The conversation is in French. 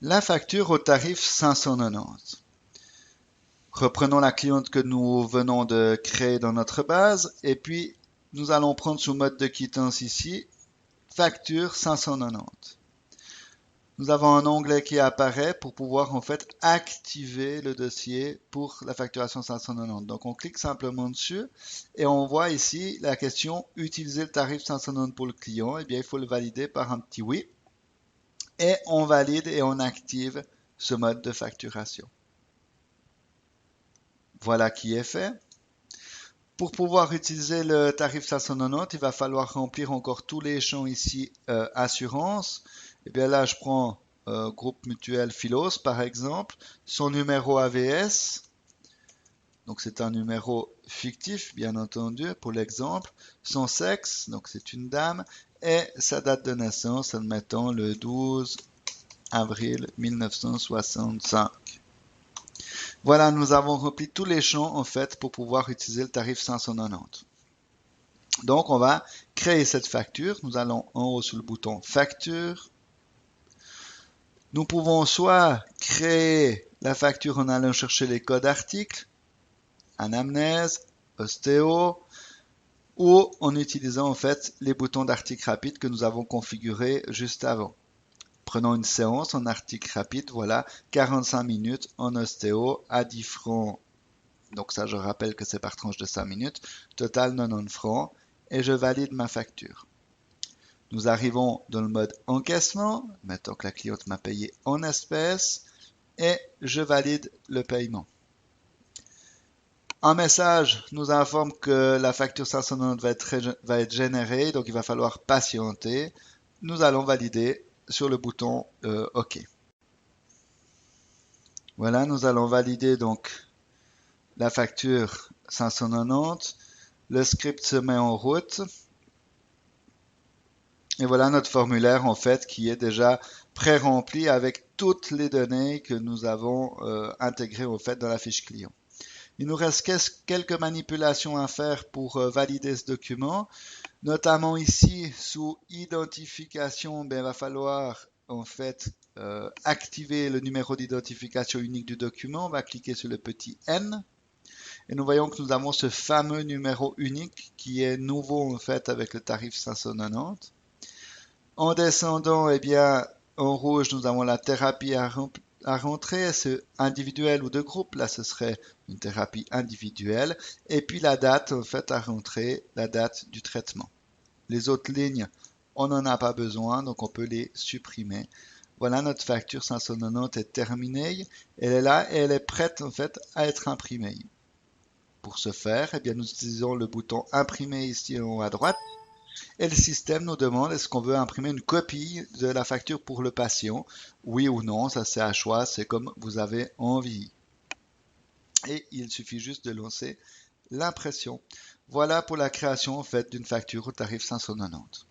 La facture au tarif 590. Reprenons la cliente que nous venons de créer dans notre base et puis nous allons prendre sous mode de quittance ici, facture 590. Nous avons un onglet qui apparaît pour pouvoir en fait activer le dossier pour la facturation 590. Donc on clique simplement dessus et on voit ici la question utiliser le tarif 590 pour le client. Eh bien il faut le valider par un petit oui et on valide et on active ce mode de facturation. Voilà qui est fait. Pour pouvoir utiliser le tarif 590, il va falloir remplir encore tous les champs ici assurance. Et bien là, je prends groupe mutuel Philos par exemple, son numéro AVS. Donc c'est un numéro fictif, bien entendu, pour l'exemple. Son sexe, donc c'est une dame, et sa date de naissance, admettons le 12 avril 1965. Voilà, nous avons rempli tous les champs en fait pour pouvoir utiliser le tarif 590. Donc on va créer cette facture. Nous allons en haut sur le bouton facture. Nous pouvons soit créer la facture en allant chercher les codes articles, anamnèse, ostéo, ou en utilisant en fait les boutons d'article rapide que nous avons configurés juste avant. Prenons une séance en article rapide, voilà, 45 minutes en ostéo à 10 francs. Donc ça, je rappelle que c'est par tranche de 5 minutes. Total 90 francs. Et je valide ma facture. Nous arrivons dans le mode encaissement. Mettons que la cliente m'a payé en espèces. Et je valide le paiement. Un message nous informe que la facture 590 va être générée. Donc il va falloir patienter. Nous allons valider sur le bouton OK. Voilà, nous allons valider donc la facture 590. Le script se met en route. Et voilà notre formulaire en fait qui est déjà pré-rempli avec toutes les données que nous avons intégrées au fait dans la fiche client. Il nous reste quelques manipulations à faire pour valider ce document. Notamment ici, sous identification, il va falloir en fait activer le numéro d'identification unique du document. On va cliquer sur le petit N. Et nous voyons que nous avons ce fameux numéro unique qui est nouveau en fait avec le tarif 590. En descendant, eh bien, en rouge, nous avons la thérapie à rentrer, c'est individuel ou de groupe. Là, ce serait une thérapie individuelle. Et puis la date, en fait, à rentrer, la date du traitement. Les autres lignes, on n'en a pas besoin, donc on peut les supprimer. Voilà, notre facture 590 est terminée. Elle est là et elle est prête, en fait, à être imprimée. Pour ce faire, eh bien, nous utilisons le bouton imprimer ici en haut à droite. Et le système nous demande est-ce qu'on veut imprimer une copie de la facture pour le patient. Oui ou non, ça c'est à choix, c'est comme vous avez envie. Et il suffit juste de lancer l'impression. Voilà pour la création en fait d'une facture au tarif 590.